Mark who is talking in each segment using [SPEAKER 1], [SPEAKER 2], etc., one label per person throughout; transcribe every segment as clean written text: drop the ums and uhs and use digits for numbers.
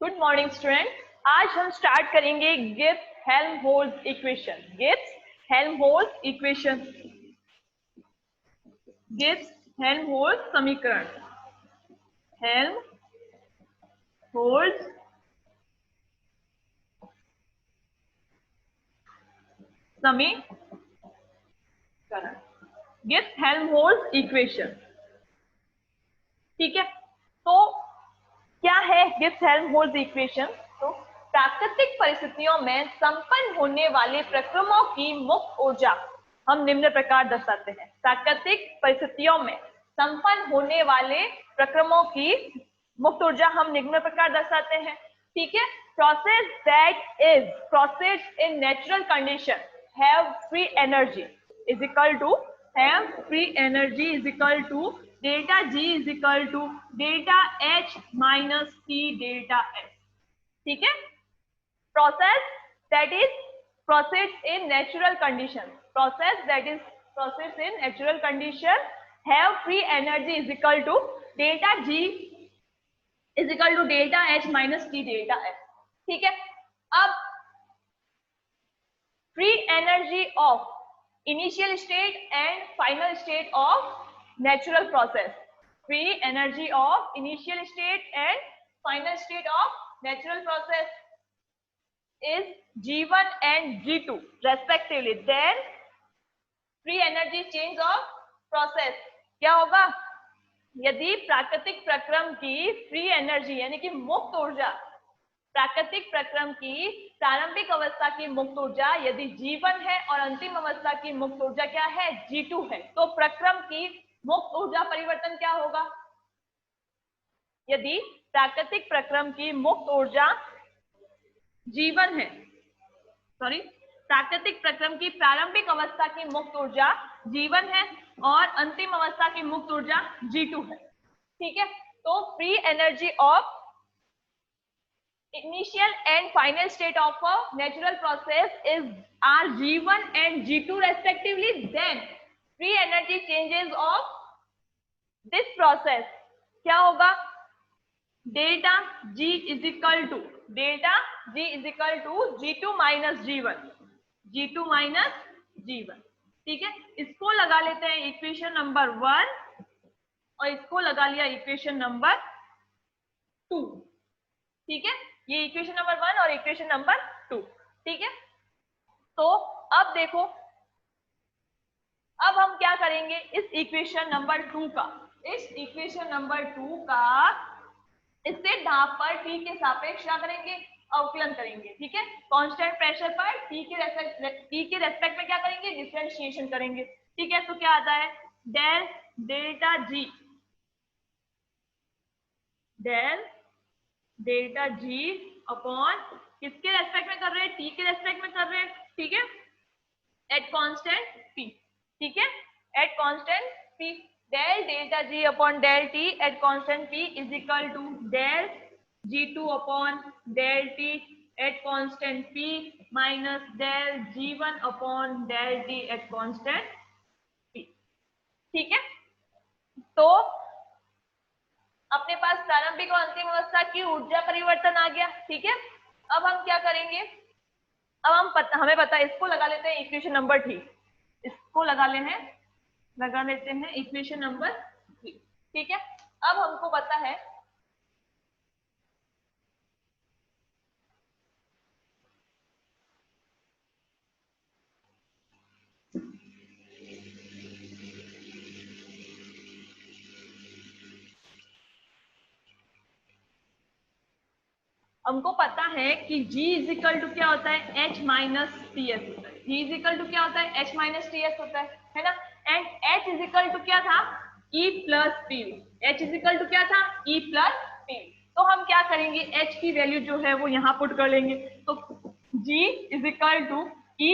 [SPEAKER 1] Good morning student. आज हम start करेंगे Gibbs Helmholtz equation. Gibbs Helmholtz equation, Gibbs Helmholtz समीकरण, हेल्महोल्ट्ज समीकरण, गिब्स हेल्महोल्ट्ज इक्वेशन। ठीक है, तो क्या है गिब्स हेल्महोल्ट्ज इक्वेशन? तो प्राकृतिक परिस्थितियों में संपन्न होने वाले प्रक्रमों की मुक्त ऊर्जा हम निम्न प्रकार दर्शाते हैं। प्राकृतिक परिस्थितियों में संपन्न होने वाले प्रक्रमों की मुक्त ऊर्जा हम निम्न प्रकार दर्शाते हैं। ठीक है, process that is process in natural condition have free energy is equal to have free energy is equal to delta G is equal to delta H minus T delta S. ठीक है, process that is process in natural condition, process that is process in natural condition have free energy is equal to delta G is equal to delta H minus T delta S. ठीक है, अब free energy of initial state and final state of natural process, free energy of initial state and final state of natural process is G1 and G2 respectively. Then free energy change of process क्या होगा? यदि प्राकृतिक प्रक्रम की free energy यानी कि मुक्त ऊर्जा, प्राकृतिक प्रक्रम की प्रारंभिक अवस्था की मुक्त ऊर्जा यदि G1 है और अंतिम अवस्था की मुक्त ऊर्जा क्या है? G2 है, तो प्रक्रम की मुक्त ऊर्जा परिवर्तन क्या होगा? यदि प्राकृतिक प्रक्रम की मुक्त ऊर्जा G1 है, सॉरी, प्राकृतिक प्रक्रम की प्रारंभिक अवस्था की मुक्त ऊर्जा G1 है और अंतिम अवस्था की मुक्त ऊर्जा G2 है। ठीक है, तो free energy of initial and final state of a natural process is are G1 and G2 respectively. Then free energy changes of this process क्या होगा? Delta G is equal to delta G is equal to G2 minus G1, G2 minus G1। ठीक है, इसको लगा लेते हैं equation number 1 और इसको लगा लिया इक्वेशन नंबर 2। ठीक है, ये इक्वेशन नंबर 1 और इक्वेशन नंबर 2। ठीक है, तो अब देखो, अब हम क्या करेंगे इस इक्वेशन नंबर 2 का, इस इक्वेशन नंबर 2 का इससे ढाप पर T के सापेक्ष क्या करेंगे? अवकलन करेंगे। ठीक है, कांस्टेंट प्रेशर पर T के रेस्पेक्ट में क्या करेंगे? डिफरेंशिएशन करेंगे। ठीक है, तो क्या आता है? Del delta G, del delta G upon किसके रेस्पेक्ट में कर रहे हैं? T के रेस्पेक्ट में कर रहे हैं। ठीक है, एट कांस्टेंट P। ठीक है, at constant P, del delta G upon del T at constant P is equal to del G2 upon del T at constant P minus del G1 upon del T at constant P। ठीक है, तो अपने पास प्रारंभिक और अंतिम अवस्था की ऊर्जा परिवर्तन आ गया। ठीक है, अब हम क्या करेंगे? अब हमें पता है, इसको लगा लेते हैं इक्वेशन नंबर 3, इसको लगा लेते हैं इक्वेशन नंबर 3। ठीक है, अब हमको पता है कि G इज इक्वल टू क्या होता है? H माइनस टी एस होता है। G इज इक्वल टू क्या होता है? H माइनस टी एस होता है ना? And H is equal to क्या था? E plus P. H is equal to क्या था? E plus P. तो हम क्या करेंगे? H की वैल्यू जो है वो यहाँ पुट कर लेंगे, तो G is equal to E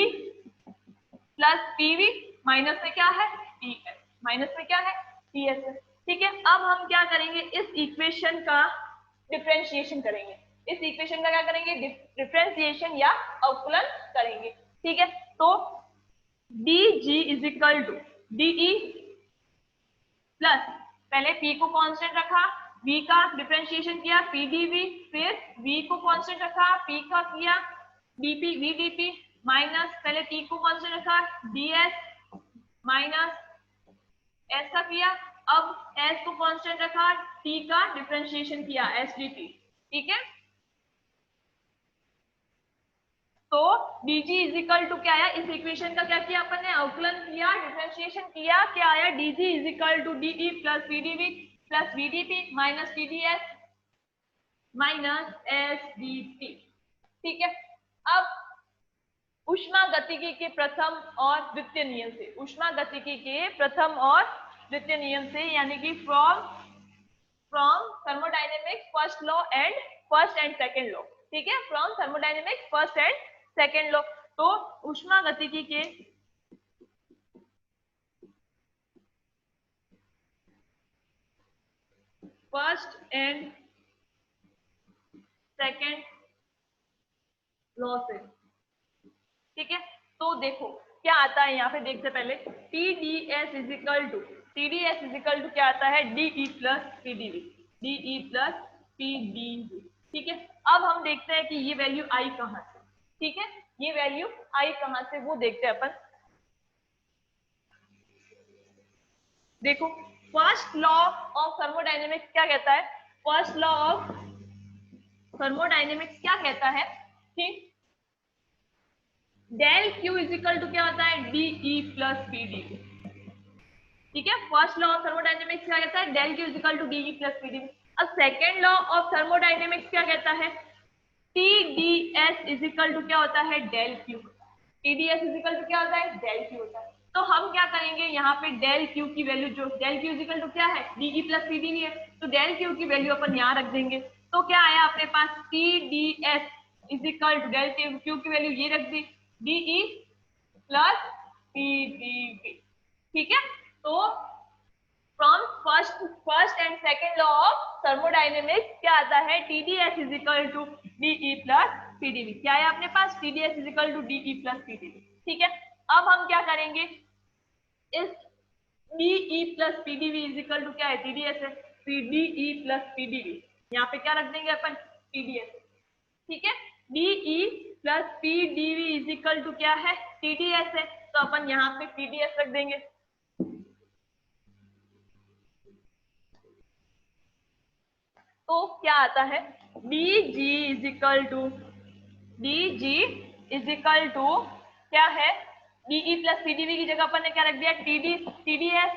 [SPEAKER 1] plus P V minus में क्या है? टी एस, माइनस में क्या है? T S. ठीक है, अब हम क्या करेंगे? इस इक्वेशन का डिफरेंशिएशन करेंगे। इस इक्वेशन का क्या करेंगे? डिफरेंशिएशन या अवकलन करेंगे। ठीक है, तो dg is equal to D plus, पहले p को कांस्टेंट रखा, v का डिफरेंशिएशन किया पी डीवी, फिर v को कांस्टेंट रखा, p का किया dp v dp माइनस पहले t को कांस्टेंट रखा ds माइनस s का किया, अब s को कांस्टेंट रखा, t का डिफरेंशिएशन किया s dt। ठीक है, तो dg इज इक्वल टू क्या आया, इस इक्वेशन का क्या किया अपन ने, अवकलन किया, डिफरेंशिएशन किया, क्या आया dg is equal to D plus pdv plus vdp minus tds minus sdt। ठीक है, अब ऊष्मागतिकी के प्रथम और द्वितीय नियम से, ऊष्मागतिकी के प्रथम और द्वितीय नियम से, यानी कि from thermodynamics first and second law. ठीक है, from thermodynamics first and second law. तो ऊष्मागतिकी के फर्स्ट एंड सेकंड लॉ से, ठीक है, तो देखो क्या आता है यहाँ पे, देखते पहले TdS इज इक्वल टू क्या आता है, DE plus PdV, DE plus PdV। ठीक है, अब हम देखते हैं कि ये वैल्यू आई कहाँ से, ठीक है, ये वैल्यू आई कहाँ से वो देखते हैं अपन। देखो फर्स्ट लॉ ऑफ थर्मोडायनेमिक्स क्या कहता है, फर्स्ट लॉ ऑफ थर्मोडायनेमिक्स क्या कहता है कि del Q is equal to क्या होता है, DE प्लस PdV। ठीक है, फर्स्ट लॉ ऑफ थर्मोडायनेमिक्स क्या कहता है, del Q is equal to DE plus PdV। अब सेकेंड लॉ ऑफ थर्मोडायनेमिक्स क्या कहता है, TdS इज इक्वल टू क्या होता है, del Q. TdS is equal to क्या होता है, डेल क्यू होता है। तो हम क्या करेंगे, यहाँ पे डेल क्यू की वैल्यू, जो del Q is equal to क्या है, DE प्लस PdV है, तो डेल क्यू की वैल्यू अपन यहाँ रख देंगे। तो क्या आया अपने पास, TdS is equal to del Q की वैल्यू ये रख दी, DE प्लस PdV। ठीक है, तो from first and second law of thermodynamics क्या आता है, TdS is equal to DE plus PdV। क्या है अपने पास, TdS is equal to DE plus PdV। ठीक है, अब हम क्या करेंगे, इस DE plus PdV is equal to क्या है, TdS है, DE प्लस PdV यहाँ पे क्या रख देंगे अपन, TdS। ठीक है, DE plus PdV is equal to क्या है, TdS है, तो अपन यहाँ पे TdS रख देंगे। तो क्या आता है, DG इज इक्वल टू क्या है, DE प्लस PdV की जगह अपन ने क्या रख दिया, TdS।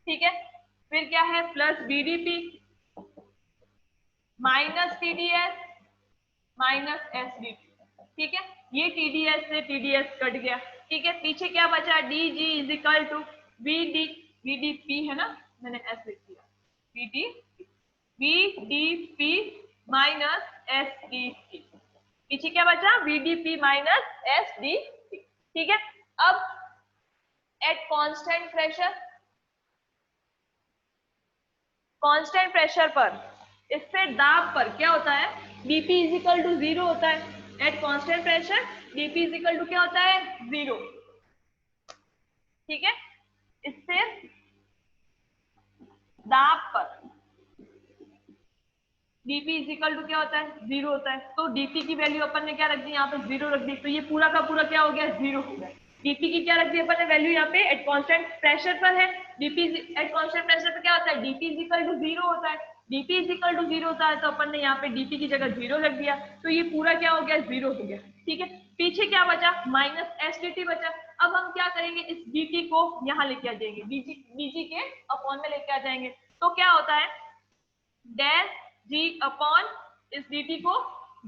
[SPEAKER 1] ठीक है, फिर क्या है, plus BDP minus TdS minus SDT। ठीक है, ये TdS से TdS कट गया। ठीक है, पीछे क्या बचा, DG is equal to VDP है ना, मैंने S लिख दिया, VDP माइनस SDT। पीछे क्या बचा, VDP माइनस SDT। ठीक है, अब एट कांस्टेंट प्रेशर पर, इससे दाब पर क्या होता है, dp इज इक्वल टू 0 होता है। At constant pressure dp is equal to क्या होता है, 0। ठीक है, इससे दाब पर dp इज इक्वल टू क्या होता है, 0 होता है। तो dp की वैल्यू अपन ने क्या रख दी, यहाँ पे 0 रख दी, तो ये पूरा का पूरा क्या हो गया, 0 हो गया। dp की क्या रख दी अपन ने वैल्यू, यहाँ पे एट कांस्टेंट प्रेशर पर है, dp एट कांस्टेंट प्रेशर पर क्या होता है, dp इज इक्वल टू 0 होता है। dp इज इक्वल टू 0 होता है, तो अपन ने यहाँ पे dp की जगह 0 रख दिया, तो ये पूरा क्या हो गया, 0 हो गया। ठीक है, पीछे क्या बचा, माइनस SDT बचा। अब हम क्या करेंगे, इस dt को यहाँ लेके आ जाएंगे, dg के अपॉन में लेके आ जाएंगे। तो क्या होता है, डेल जी अपॉन इस dt को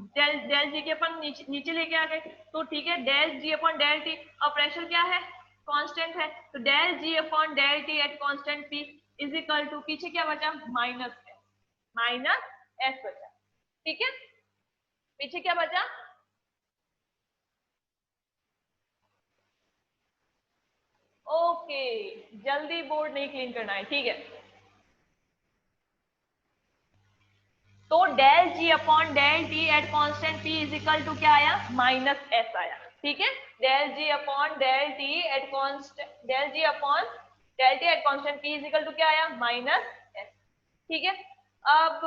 [SPEAKER 1] डेल जी के अपन नीचे लेके आ गए, तो ठीक है, del G upon del T. और प्रेशर क्या है, कांस्टेंट है, तो del G upon del T at constant P is equal to, पीछे क्या बचा, माइनस एस बचा। ठीक है, पीछे क्या बचा, ओके, जल्दी बोर्ड नहीं क्लीन करना है, ठीक है। तो del G upon del T at constant P is equal to क्या आया, माइनस एस आया। ठीक है, del G upon del T at constant, del G upon del T at constant P is equal to क्या आया, minus S. ठीक है, अब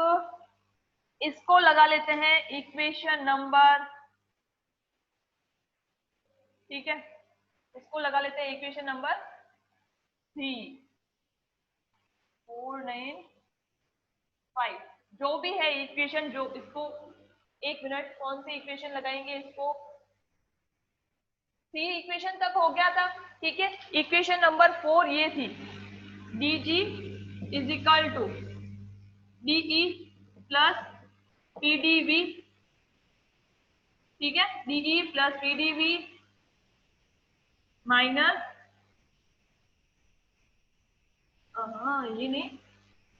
[SPEAKER 1] इसको लगा लेते हैं इक्वेशन नंबर, ठीक है, इसको लगा लेते हैं इक्वेशन नंबर 3.495, जो भी है इक्वेशन, जो इसको, एक मिनट, कौन सी इक्वेशन लगाएंगे इसको, 3 इक्वेशन तक हो गया था, ठीक है। इक्वेशन नंबर 4 ये थी, dg is equal to de plus pdv, ठीक है, de प्लस pdv माइनस, ये नहीं,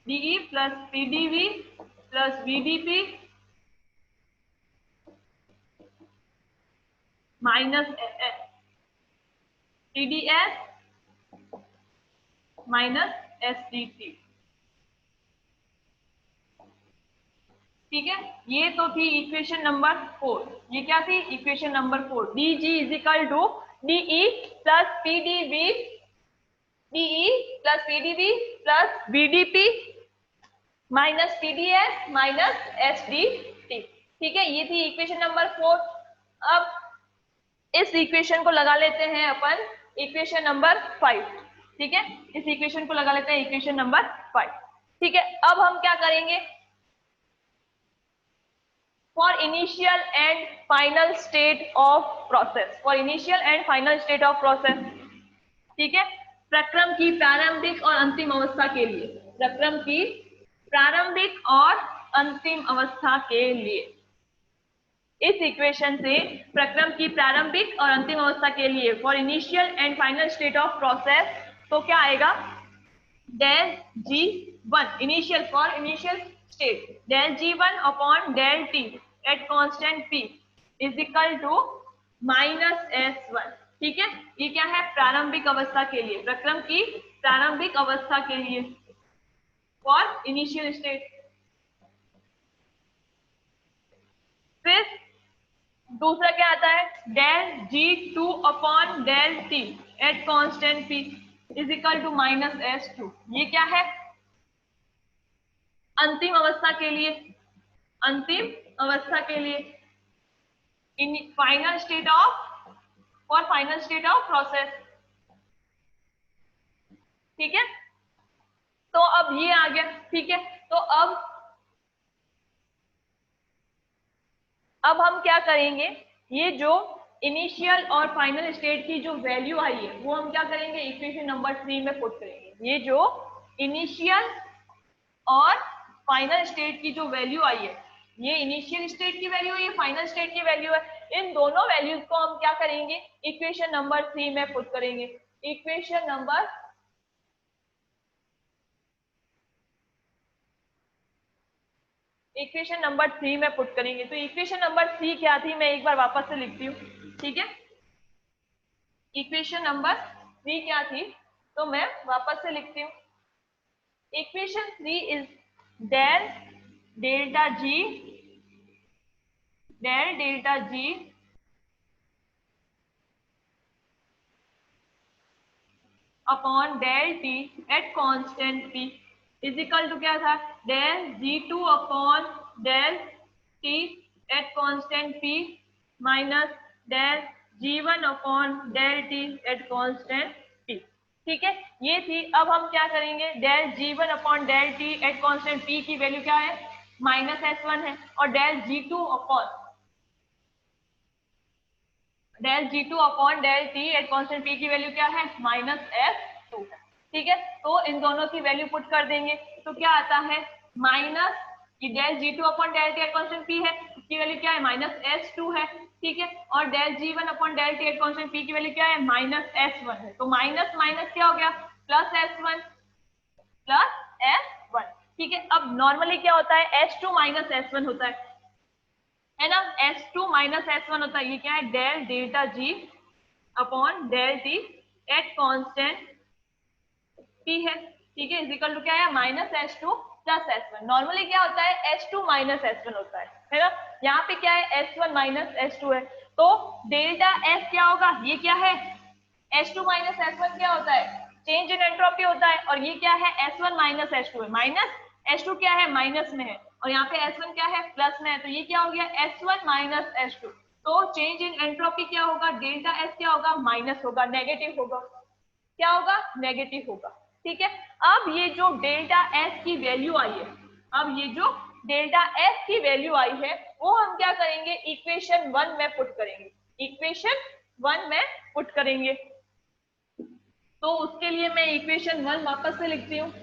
[SPEAKER 1] de plus pdv plus vdp minus tds minus sdt, ठीक है। ये तो थी इक्वेशन नंबर 4। ये क्या थी? Equation number 4, dg is equal to de plus pdv, de plus pdv plus vdp minus tds minus sdt, ठीक है। ये थी इक्वेशन नंबर 4। अब इस इक्वेशन को लगा लेते हैं अपन इक्वेशन नंबर 5, ठीक है। इस इक्वेशन को लगा लेते हैं इक्वेशन नंबर 5, ठीक है। अब हम क्या करेंगे, for initial and final state of process, for initial and final state of process, ठीक है, प्रक्रम की प्रारंभिक और अंतिम अवस्था के लिए, प्रक्रम की प्रारंभिक और अंतिम अवस्था के लिए, इस इक्वेशन से प्रक्रम की प्रारंभिक और अंतिम अवस्था के लिए for initial and final state of process, तो क्या आएगा, del G1 initial, for initial state, del G1 upon del T at constant P is equal to minus S1, ठीक है। ये क्या है, प्रारंभिक अवस्था के लिए, प्रक्रम की प्रारंभिक अवस्था के लिए फॉर इनिशियल स्टेट। फिर दूसरा क्या आता है, del G2 upon del T at constant P is equal to minus S2। ये क्या है, अंतिम अवस्था के लिए, अंतिम अवस्था के लिए, in final state of, for final state of process, ठीक है। तो अब ये आ गया, ठीक है। तो अब हम क्या करेंगे, ये जो इनिशियल और फाइनल स्टेट की जो वैल्यू आई है वो हम क्या करेंगे, इक्वेशन नंबर 3 में पुट करेंगे। ये जो इनिशियल और फाइनल स्टेट की जो वैल्यू आई है, ये इनिशियल स्टेट की वैल्यू है, ये फाइनल स्टेट की वैल्यू है, इन दोनों वैल्यूज को हम क्या करेंगे, इक्वेशन नंबर 3 में पुट करेंगे। इक्वेशन नंबर इक्वेशन नंबर 3 में पुट करेंगे। तो इक्वेशन नंबर 3 क्या थी, मैं एक बार वापस से लिखती हूँ, ठीक है। इक्वेशन नंबर 3 क्या थी, तो मैं वापस से लिखती हूँ। Equation 3 is del delta G, del delta G upon del T at constant P is equal to क्या था, del G2 upon del T at constant P minus del G1 upon del T at constant P, ठीक है। ये थी। अब हम क्या करेंगे, del G1 upon del T at constant P की वैल्यू क्या है, माइनस S1 है, और del G2 upon del T at constant P की वैल्यू क्या है, माइनस S2 है, ठीक है। तो इन दोनों की वैल्यू पुट कर देंगे, तो क्या आता है, माइनस, ये del G2 upon del T at constant P है, इसकी वैल्यू क्या है, माइनस S2 है, ठीक है। और del G1 upon del T at constant P की वैल्यू क्या है, माइनस S1 है। तो माइनस माइनस क्या हो गया, प्लस S1, प्लस S1, ठीक है। अब नॉर्मली क्या होता है, S2 माइनस S1 होता है ना, S2 माइनस S1 होता है। ये क्या है, del delta G upon del T at constant P है, ठीक है, इज इक्वल टू क्या है, minus S2 plus S1। Normally क्या होता है, S2 माइनस S1 होता है ना। यहाँ पे क्या है, S1 माइनस S2 है, तो डेल्टा S क्या होगा, ये क्या है, S2 माइनस S1 क्या होता है, चेंज इन एंट्रोपी होता है, और ये क्या है, S1 माइनस S2 है, माइनस H2 क्या है, माइनस में है, और यहाँ पे S1 क्या है, प्लस में है, तो ये क्या हो गया, S1 माइनस H2। तो चेंज इन एंट्रोपी क्या होगा, डेल्टा S क्या होगा, माइनस होगा, नेगेटिव होगा, क्या होगा, नेगेटिव होगा। ठीक है, अब ये जो डेल्टा S की वैल्यू आई है, अब ये जो डेल्टा S की वैल्यू आई है वो हम क्या करेंगे, इक्वेशन 1 में पुट करेंगे, इक्वेशन 1 में पुट करेंगे। तो उसके लिए मैं इक्वेशन 1 वापस से लिखती हूँ।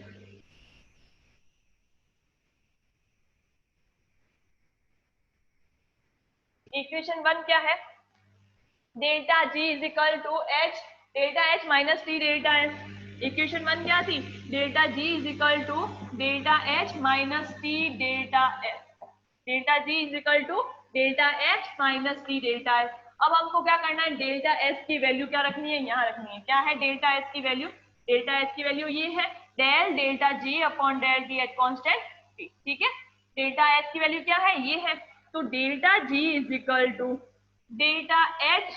[SPEAKER 1] इक्वेशन 1 क्या है, delta G is equal to H delta H minus T delta S। Equation 1 क्या थी, delta G is equal to delta H minus T delta S। Delta G is equal to delta H minus T delta S। अब हमको क्या करना है, delta S की value क्या रखनी है, यहाँ रखनी है। क्या है डेल्टा S की वैल्यू, डेल्टा S की वैल्यू ये है del delta G upon del T at constant T। ठीक है, डेल्टा S की वैल्यू क्या है, ये है। तो delta G is equal to delta H।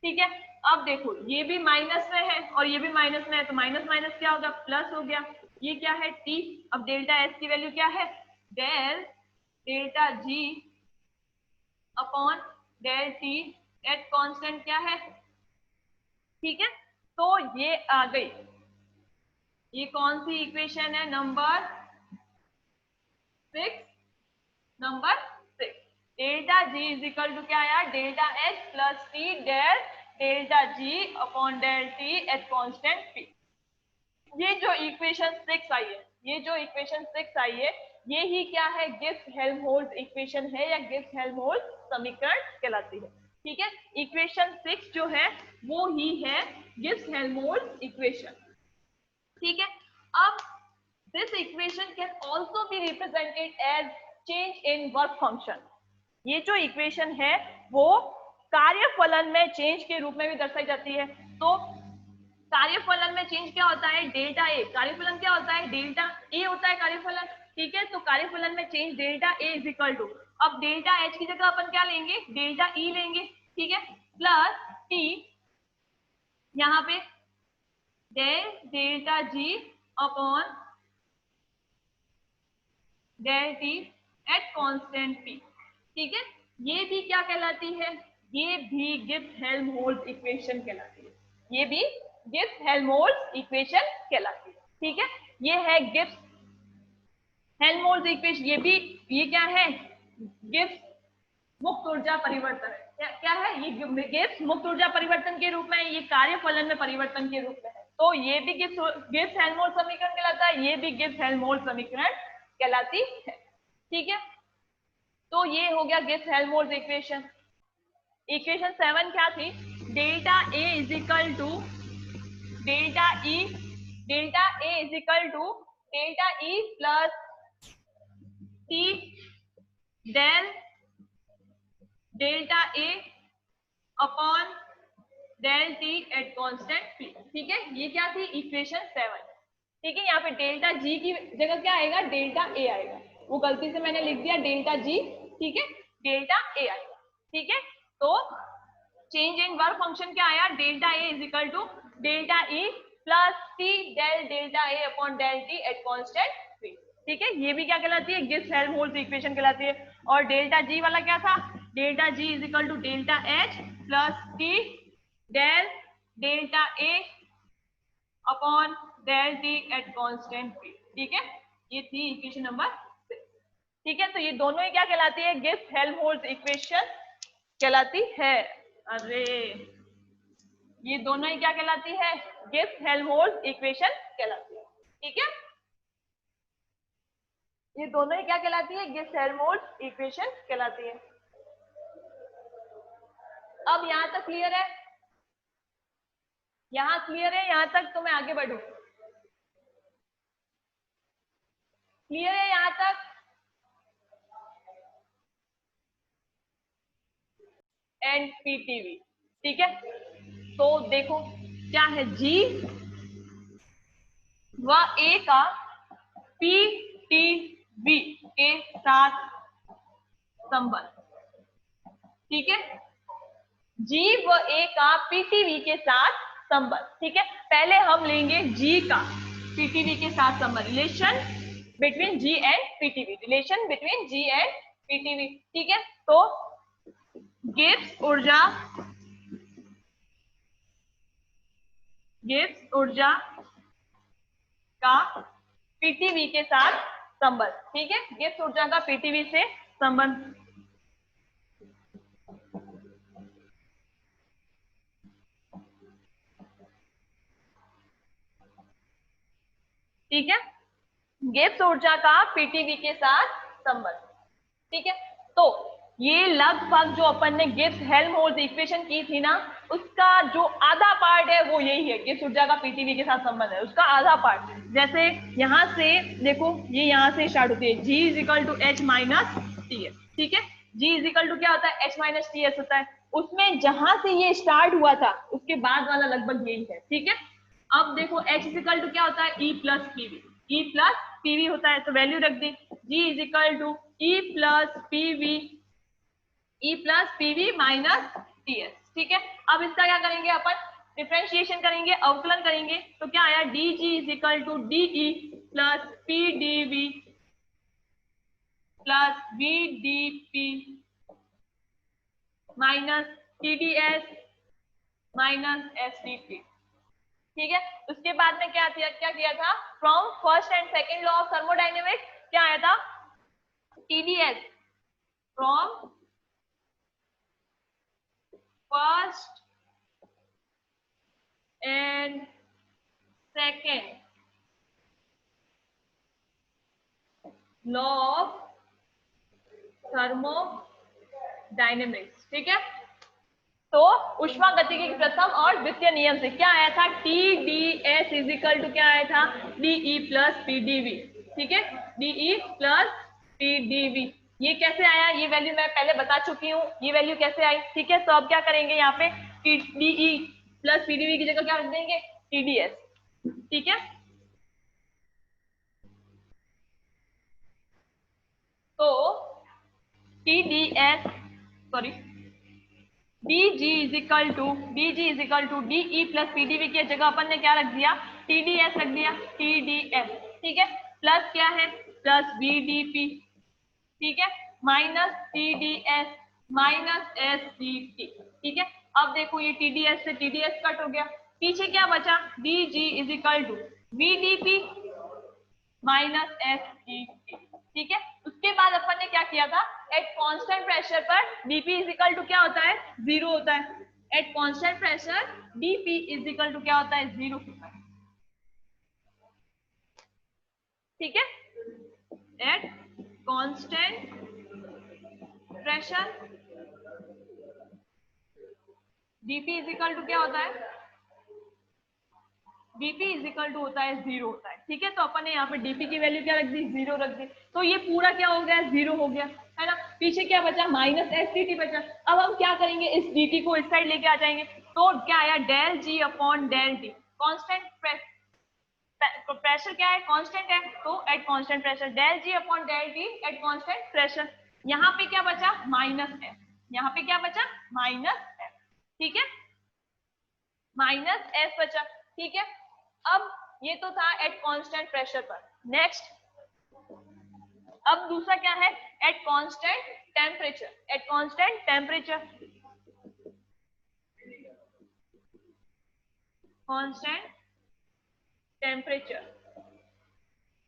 [SPEAKER 1] ठीक है, अब देखो ये भी माइनस में है और ये भी माइनस में है, तो माइनस माइनस क्या होगा, प्लस हो गया। ये क्या है, T। अब डेल्टा S की वैल्यू क्या है, del delta G upon del T at constant क्या है। ठीक है, तो ये आ गई, ये कौन सी इक्वेशन है, number 6। Number 6, delta G is equal to क्या आया, delta H plus T del delta G upon del T at constant P। ये जो इक्वेशन 6 आई है, ये जो इक्वेशन 6 आई है, ये ही क्या है, गिब्स हेल्महोल्ट्ज इक्वेशन है या गिब्स हेल्महोल्ट्ज समीकरण कहलाती है। ठीक है, इक्वेशन 6 जो है वो ही है गिब्स हेल्महोल्ट्ज इक्वेशन। ठीक है, अब this equation can also be represented as change in work function. ये जो इक्वेशन है वो कार्यफलन में चेंज के रूप में भी दर्शाई जाती है। तो कार्यफलन में चेंज क्या होता है, डेल्टा ए। कार्यफलन क्या होता है, डेल्टा ए होता है कार्यफलन। ठीक है, तो कार्यफलन में change delta A is equal to, अब डेल्टा एच की जगह अपन क्या लेंगे, डेल्टा ई लेंगे। ठीक है, प्लस टी यहाँ पे del delta G upon del T at constant P. ठीक है, ये भी क्या कहलाती है, ये भी गिब्स हेल्महोल्ट्ज इक्वेशन कहलाती है। ये भी गिब्स हेल्महोल्ट्ज इक्वेशन कहलाती है। ठीक है, ये है गिब्स हेल्महोल्ट्ज इक्वेशन। ये क्या है, गिब्स मुक्त ऊर्जा परिवर्तन है। क्या है, ये गिब्स मुक्त ऊर्जा परिवर्तन के रूप में, ये कार्यफलन में परिवर्तन के रूप में है। तो ये भी गिब्स हेल्महोल्ट्ज समीकरण कहलाता है, ये भी गिब्स हेल्महोल्ट्ज समीकरण कहलाती है। ठीक है, तो ये हो गया गिब्स हेल्महोल्ट्ज इक्वेशन। इक्वेशन 7 क्या थी, delta A is equal to delta E, delta A is equal to delta E plus T del delta A upon del T at constant P. ठीक है, ये क्या थी, इक्वेशन 7। ठीक है, यहाँ पे डेल्टा जी की जगह क्या आएगा, डेल्टा ए आएगा। वो गलती से मैंने लिख दिया डेल्टा जी। ठीक है, डेल्टा ए आएगा। ठीक है, तो चेंज इन वर्क फंक्शन क्या आया, delta A is equal to delta E plus T del delta A upon del T at constant P. ठीक है, ये भी क्या कहलाती है, गिब्स हेल्महोल्ट्ज इक्वेशन कहलाती है। और डेल्टा जी वाला क्या था, delta G is equal to delta H plus T del delta A upon del T at constant P. ठीक है, ये थी इक्वेशन नंबर 6। ठीक है, तो ये दोनों ही क्या कहलाती है, गिब्स हेल्महोल्ट्ज इक्वेशन कहलाती है। अरे ये दोनों ही क्या कहलाती है, गिब्स हेल्महोल्ट्ज इक्वेशन कहलाती है। ठीक है, ये दोनों ही क्या कहलाती है, गिब्स हेल्महोल्ट्ज इक्वेशन कहलाती है। अब यहां तक क्लियर है, यहां क्लियर है, यहां तक तो मैं आगे बढ़ू। क्लियर है यहां तक, एनपीटीवी। ठीक है, तो देखो क्या है, जी व ए का पीटीवी के साथ संबंध। ठीक है, जी व ए का पीटीवी के साथ संबंध। ठीक है, पहले हम लेंगे जी का पीटीवी के साथ संबंध, relation between ji and PTV, relation between ji and PTV. ठीक है, तो गिब्स ऊर्जा का पीटीवी के साथ संबंध। ठीक है, गिब्स ऊर्जा का पीटीवी से संबंध। ठीक है, गिब्स ऊर्जा का पीटीवी के साथ संबंध। ठीक है, तो ये लगभग जो अपन ने गिब्स हेल्महोल्ट्ज इक्वेशन की थी ना, उसका जो आधा पार्ट है वो यही है, गिब्स ऊर्जा का पीटीवी के साथ संबंध है, उसका आधा पार्ट। जैसे यहां से देखो, ये यहां से स्टार्ट होती है, G is equal to H minus TS। ठीक है, G इजिकल टू क्या होता है, H माइनस TS होता है। उसमें जहां से ये स्टार्ट हुआ था उसके बाद वाला लगभग यही है। ठीक है, अब देखो H इजिकल टू क्या होता है, E plus P V, E plus P V होता है, तो वैल्यू रख दी, G is equal to E plus P V minus TS। ठीक है, अब इसका क्या करेंगे अपन, डिफरेंशिएशन करेंगे, अवकलन करेंगे, तो क्या आया, DG is equal to DE plus PDV plus VDP minus TDS minus SDT। ठीक है, उसके बाद में क्या किया था, from first and second law of thermodynamics क्या आया था, TDS from first and second law of thermodynamics. ठीक है, तो उष्मागतिकी के प्रथम और द्वितीय नियम से क्या आया था, TDS इजिकल टू क्या आया था, DE प्लस PDV। ठीक है, DE प्लस PDV, ये कैसे आया, ये वैल्यू मैं पहले बता चुकी हूँ, ये वैल्यू कैसे आई। ठीक है, तो अब क्या करेंगे, यहाँ पे DE प्लस PDV की जगह क्या रख देंगे, TDS। ठीक है, तो TDS sorry DG is equal to DE plus PDV की जगह अपन ने क्या रख दिया, TDS रख दिया, TDS। ठीक है, प्लस क्या है, प्लस VDP। ठीक है, माइनस TDS माइनस SDT। ठीक है, अब देखो ये TDS से TDS कट हो गया, पीछे क्या बचा, DG is equal to VDP minus SDT। ठीक है, उसके बाद अपन ने क्या किया था, एट कांस्टेंट प्रेशर पर dP इजिकल टू क्या होता है, 0 होता है। At constant pressure dP is equal to क्या होता है, 0 होता है। ठीक है, at constant pressure dP is equal to क्या होता है, dP इजिकल टू होता है 0 होता है। ठीक है, तो अपन ने यहाँ पे dP की वैल्यू क्या रख दी, 0 रख दी, तो ये पूरा क्या हो गया, 0 हो गया, है ना। पीछे क्या बचा, माइनस SDT बचा। अब हम क्या करेंगे, इस DT को इस साइड लेके आ जाएंगे, तो क्या आया, del G upon del T। Constant pressure क्या है, कांस्टेंट है, तो at constant pressure del G upon del T at constant pressure. यहाँ पे क्या बचा, माइनस F, यहाँ पे क्या बचा, माइनस F। ठीक है, माइनस F बचा। ठीक है, अब ये तो था एट कांस्टेंट प्रेशर पर। नेक्स्ट, अब दूसरा क्या है, at constant temperature. At constant temperature, constant temperature.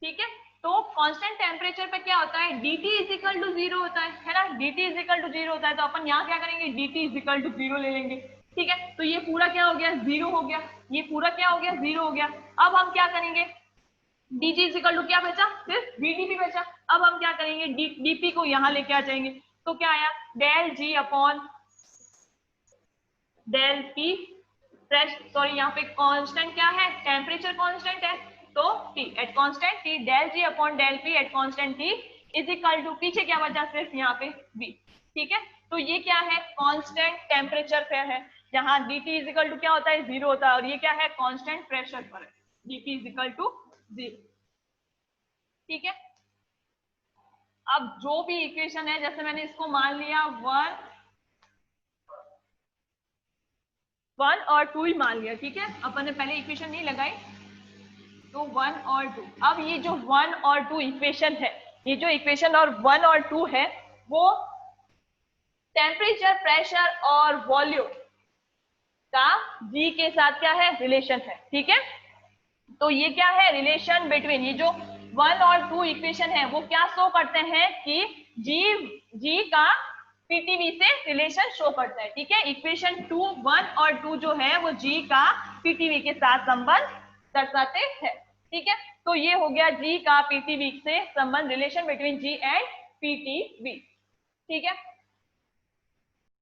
[SPEAKER 1] ठीक है, तो कांस्टेंट टेम्परेचर पे क्या होता है, dt इजिकल टू 0 होता है ना, dt इजिकल टू 0 होता है, तो अपन यहाँ क्या करेंगे, dt इजिकल टू 0 ले लेंगे। ठीक है, तो ये पूरा क्या हो गया, 0 हो गया, ये पूरा क्या हो गया, 0 हो गया। अब हम क्या करेंगे, dg इजिकल टू क्या बचा, सिर्फ vdp बचा। अब हम क्या करेंगे, dp को यहाँ लेके आ जाएंगे, तो क्या आया, del g upon del p sorry यहाँ पे कांस्टेंट क्या है, टेम्परेचर कांस्टेंट है, तो T at constant T del G upon del P at constant T is equal to, पीछे क्या बचा, सिर्फ यहाँ पे V। ठीक है, तो ये क्या है, कांस्टेंट टेम्परेचर पे है, जहाँ dt इज इक्वल टू क्या होता है, 0 होता है, और ये क्या है, कांस्टेंट प्रेशर पर है, dt इज इक्वल टू 0। ठीक है, अब जो भी इक्वेशन है, जैसे मैंने इसको मान लिया 1 और 2 ही मान लिया। ठीक है, अपन ने पहले इक्वेशन नहीं लगाई, तो 1 और 2, अब ये जो 1 और 2 इक्वेशन है, ये जो इक्वेशन और 1 और 2 है वो टेम्परेचर, प्रेशर और वॉल्यूम का जी के साथ क्या है, रिलेशन है। ठीक है, तो ये क्या है, रिलेशन बिटवीन, ये जो 1 और 2 इक्वेशन है वो क्या शो करते हैं कि जी का पीटीवी से रिलेशन शो करता है। ठीक है, इक्वेशन 2, 1 और 2 जो है वो जी का पीटीवी के साथ संबंध दर्शाते हैं। ठीक है, तो ये हो गया जी का पीटीवी से संबंध, relation between ji and PTV. ठीक है,